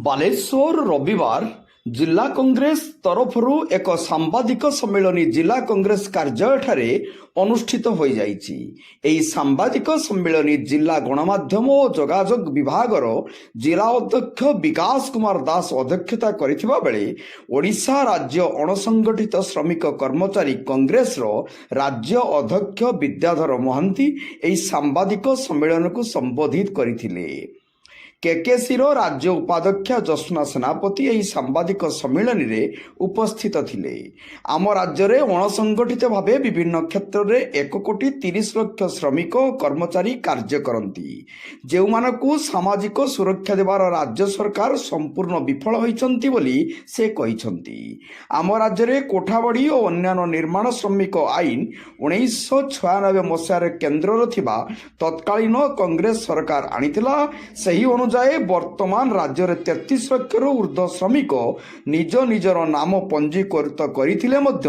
ବାଲେଶ୍ୱର ରବିବାର ଜିଲ୍ଲା କଂଗ୍ରେସ ତରଫରୁ ଏକ ସାମ୍ବାଦିକ ସମ୍ମିଳନୀ ଜିଲ୍ଲା କଂଗ୍ରେସ କାର୍ଯ୍ୟାଳୟଠାରେ ଅନୁଷ୍ଠିତ ହୋଇଯାଇଛି। ଏହି ସାମ୍ବାଦିକ ସମ୍ମିଳନୀ ଜିଲ୍ଲା ଗଣମାଧ୍ୟମ ଓ ଯୋଗାଯୋଗ ବିଭାଗର ଜିଲ୍ଲା ଅଧ୍ୟକ୍ଷ ବିକାଶ କୁମାର ଦାସ ଅଧ୍ୟକ୍ଷତା କରିଥିବା ବେଳେ ଓଡ଼ିଶା ରାଜ୍ୟ ଅଣସଂଗଠିତ ଶ୍ରମିକ କର୍ମଚାରୀ କଂଗ୍ରେସର ରାଜ୍ୟ ଅଧ୍ୟକ୍ଷ ବିଦ୍ୟାଧର ମହାନ୍ତି ଏହି ସାମ୍ବାଦିକ ସମ୍ମିଳନୀକୁ ସମ୍ବୋଧିତ କରିଥିଲେ। କେକେସିର ରାଜ୍ୟ ଉପାଧ୍ୟକ୍ଷା ଜସ୍ନା ସେନାପତି ଏହି ସାମ୍ବାଦିକ ସମ୍ମିଳନୀରେ ଉପସ୍ଥିତ ଥିଲେ। ଆମ ରାଜ୍ୟରେ ଅଣସଂଗଠିତ ଭାବେ ବିଭିନ୍ନ କ୍ଷେତ୍ରରେ 1,30,00,000 ଶ୍ରମିକ ଓ କର୍ମଚାରୀ କାର୍ଯ୍ୟ କରନ୍ତି, ଯେଉଁମାନଙ୍କୁ ସାମାଜିକ ସୁରକ୍ଷା ଦେବାର ରାଜ୍ୟ ସରକାର ସମ୍ପୂର୍ଣ୍ଣ ବିଫଳ ହୋଇଛନ୍ତି ବୋଲି ସେ କହିଛନ୍ତି। ଆମ ରାଜ୍ୟରେ କୋଠାବାଡ଼ି ଓ ଅନ୍ୟାନ୍ୟ ନିର୍ମାଣ ଶ୍ରମିକ ଆଇନ 1996 ମସିହାରେ କେନ୍ଦ୍ରରେ ଥିବା ତତ୍କାଳୀନ କଂଗ୍ରେସ ସରକାର ଆଣିଥିଲା। ସେହି ଅନୁଯାୟୀ ବର୍ତ୍ତମାନ ରାଜ୍ୟରେ 33 ଲକ୍ଷରୁ ଉର୍ଦ୍ଧ୍ୱ ଶ୍ରମିକ ନିଜ ନିଜର ନାମ ପଞ୍ଜୀକୃତ କରିଥିଲେ ମଧ୍ୟ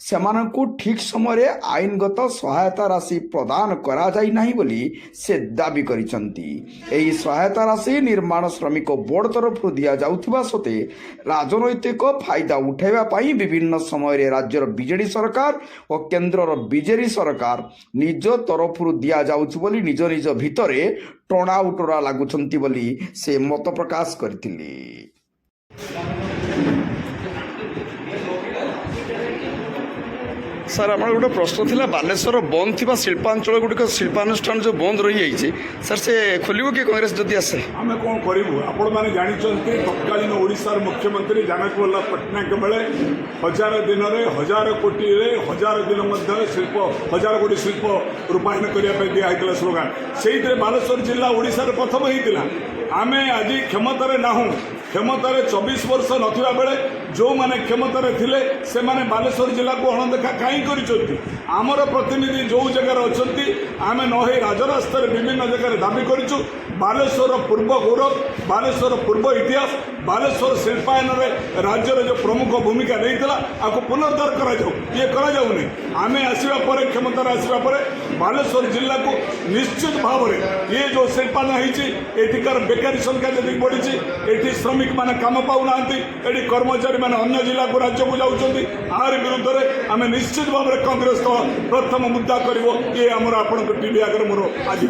ସେମାନଙ୍କୁ ଠିକ୍ ସମୟରେ ଆଇନଗତ ସହାୟତା ରାଶି ପ୍ରଦାନ କରାଯାଇ ନାହିଁ ବୋଲି ସେ ଦାବି କରିଛନ୍ତି। ଏହି ସହାୟତା ରାଶି ନିର୍ମାଣ ଶ୍ରମିକ ବୋର୍ଡ ତରଫରୁ ଦିଆଯାଉଥିବା ସତ୍ତ୍ୱେ ରାଜନୈତିକ ଫାଇଦା ଉଠାଇବା ପାଇଁ ବିଭିନ୍ନ ସମୟରେ ରାଜ୍ୟର ବିଜେଡି ସରକାର ଓ କେନ୍ଦ୍ରର ବିଜେଡି ସରକାର ନିଜ ତରଫରୁ ଦିଆଯାଉଛି ବୋଲି ନିଜ ନିଜ ଭିତରେ ଟଣା ଉଟରା ଲାଗୁଛନ୍ତି ବୋଲି ସେ ମତ ପ୍ରକାଶ କରିଥିଲେ। ସାର୍ ଆମର ଗୋଟେ ପ୍ରଶ୍ନ ଥିଲା, ବାଲେଶ୍ୱର ବନ୍ଦ ଥିବା ଶିଳ୍ପାଞ୍ଚଳ ଗୁଡ଼ିକ ଶିଳ୍ପାନୁଷ୍ଠାନ ଯେଉଁ ବନ୍ଦ ରହିଯାଇଛି ସାର୍, ସେ ଖୋଲିବ କି କଂଗ୍ରେସ ଯଦି ଆସେ? ଆମେ କ'ଣ କରିବୁ? ଆପଣମାନେ ଜାଣିଛନ୍ତି ତତ୍କାଳୀନ ଓଡ଼ିଶାର ମୁଖ୍ୟମନ୍ତ୍ରୀ ଜାନକୀ ବଲ୍ଲଭ ପଟ୍ଟନାୟକ ବେଳେ 1000 ଦିନରେ 1000 କୋଟିରେ 1000 ଦିନ ମଧ୍ୟରେ 1000 କୋଟି ଶିଳ୍ପ ରୂପାୟନ କରିବା ପାଇଁ ଦିଆହେଇଥିଲା ସ୍ଲୋଗାନ। ସେଇଥିରେ ବାଲେଶ୍ୱର ଜିଲ୍ଲା ଓଡ଼ିଶାରେ ପ୍ରଥମ ହେଇଥିଲା। ଆମେ ଆଜି କ୍ଷମତାରେ ନାହୁଁ। କ୍ଷମତାରେ 24 ବର୍ଷ ନଥିବା ବେଳେ ଯେଉଁମାନେ କ୍ଷମତାରେ ଥିଲେ ସେମାନେ ବାଲେଶ୍ୱର ଜିଲ୍ଲାକୁ ଅଣଦେଖା କାହିଁ କରିଛନ୍ତି? ଆମର ପ୍ରତିନିଧି ଯେଉଁ ଜାଗାରେ ଅଛନ୍ତି, ଆମେ ନ ହୋଇ ରାଜରାସ୍ତାରେ ବିଭିନ୍ନ ଜାଗାରେ ଦାବି କରିଛୁ। ବାଲେଶ୍ୱର ପୂର୍ବ ଗୌରବ, ବାଲେଶ୍ୱର ପୂର୍ବ ଇତିହାସ, ବାଲେଶ୍ୱର ଶିଳ୍ପାୟନରେ ରାଜ୍ୟର ଯେଉଁ ପ୍ରମୁଖ ଭୂମିକା ନେଇଥିଲା ଆକୁ ପୁନରୁଦ୍ଧାର କରାଯାଉ। ଇଏ କରାଯାଉନି। ଆମେ ଆସିବା ପରେ, କ୍ଷମତାରେ ଆସିବା ପରେ ବାଲେଶ୍ୱର ଜିଲ୍ଲାକୁ ନିଶ୍ଚିତ ଭାବରେ ଇଏ ଯେଉଁ ଶିଳ୍ପାୟନ ହେଇଛି, ଏଠିକାର ବେକାରୀ ସଂଖ୍ୟା ଯେତିକି ବଢ଼ିଛି, ଏଠି ଶ୍ରମିକମାନେ କାମ ପାଉନାହାନ୍ତି, ଏଠି କର୍ମଚାରୀମାନେ ଅନ୍ୟ ଜିଲ୍ଲାକୁ ରାଜ୍ୟକୁ ଯାଉଛନ୍ତି। ଆରି ବିରୁଦ୍ଧରେ ଆମେ ନିଶ୍ଚିତ ଭାବରେ କଂଗ୍ରେସ ଦଳ ପ୍ରଥମ ମୁଦ୍ଦା କରିବ। ଇଏ ଆମର ଆପଣଙ୍କ ଟିଭି ଆଗରେ ମୋର ଆଜି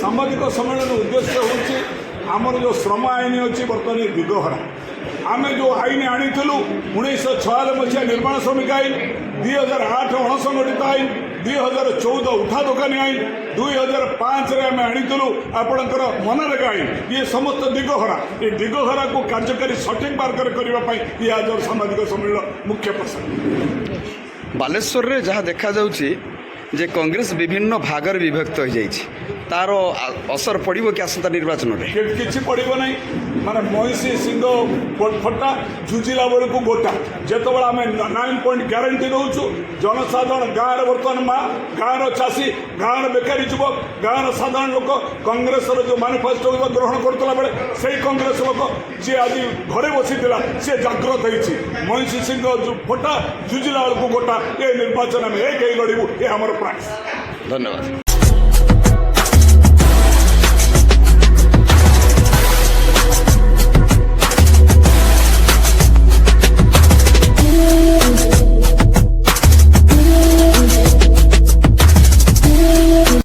ସାମ୍ବାଦିକ ସମ୍ମିଳନୀର ଉଦ୍ଦେଶ୍ୟ ହେଉଛି ଆମର ଯେଉଁ ଶ୍ରମ ଆଇନ ଅଛି ବର୍ତ୍ତମାନ ଦିଗହରା। ଆମେ ଯେଉଁ ଆଇନ ଆଣିଥିଲୁ 1996 ମସିହା ନିର୍ମାଣ ଶ୍ରମିକ ଆଇନ, 2008 ଅଣସଂଗଠିତ ଆଇନ, 2014 ଉଠା ଦୋକାନୀ ଆଇନ, 2005ରେ ଆମେ ଆଣିଥିଲୁ ଆପଣଙ୍କର ମନରେଗା ଆଇନ। ଇଏ ସମସ୍ତ ଦିଗହରା। ଏ ଦିଗହରାକୁ କାର୍ଯ୍ୟକାରୀ ସଠିକ୍ ମାର୍ଗରେ କରିବା ପାଇଁ ଇଏ ଆଜିର ସାମ୍ବାଦିକ ସମ୍ମିଳନୀର ମୁଖ୍ୟ ପ୍ରସଙ୍ଗ। ବାଲେଶ୍ୱରରେ ଯାହା ଦେଖାଯାଉଛି ଯେ କଂଗ୍ରେସ ବିଭିନ୍ନ ଭାଗରେ ବିଭକ୍ତ ହୋଇଯାଇଛି, ତାର ଅସର ପଡ଼ିବ କି ଆସନ୍ତା ନିର୍ବାଚନରେ? କିଛି ପଡ଼ିବ ନାହିଁ। ମାନେ ମଇଁଷି ସିଂହ ଫଟା ଝୁଝିଲା ବେଳକୁ ଗୋଟା। ଯେତେବେଳେ ଆମେ 9 ପଏଣ୍ଟ ଗ୍ୟାରେଣ୍ଟି ଦେଉଛୁ, ଜନସାଧାରଣ ଗାଁରେ ବର୍ତ୍ତମାନ ମା, ଗାଁର ଚାଷୀ, ଗାଁର ବେକାରୀ ଯୁବକ, ଗାଁର ସାଧାରଣ ଲୋକ କଂଗ୍ରେସର ଯେଉଁ ମ୍ୟାନିଫେଷ୍ଟୋ ଗ୍ରହଣ କରୁଥିଲା ବେଳେ ସେଇ କଂଗ୍ରେସ ଲୋକ ଯିଏ ଆଜି ଘରେ ବସିଥିଲା ସିଏ ଜାଗ୍ରତ ହେଇଛି। ମଇଁଷି ସିଂହ ଫଟା ଝୁଝିଲା ବେଳକୁ ଗୋଟା। ଏ ନିର୍ବାଚନ ଆମେ ଏକ ହେଇ ଲଢ଼ିବୁ। ଏ ଆମର ପ୍ରୟାସ। ଧନ୍ୟବାଦ।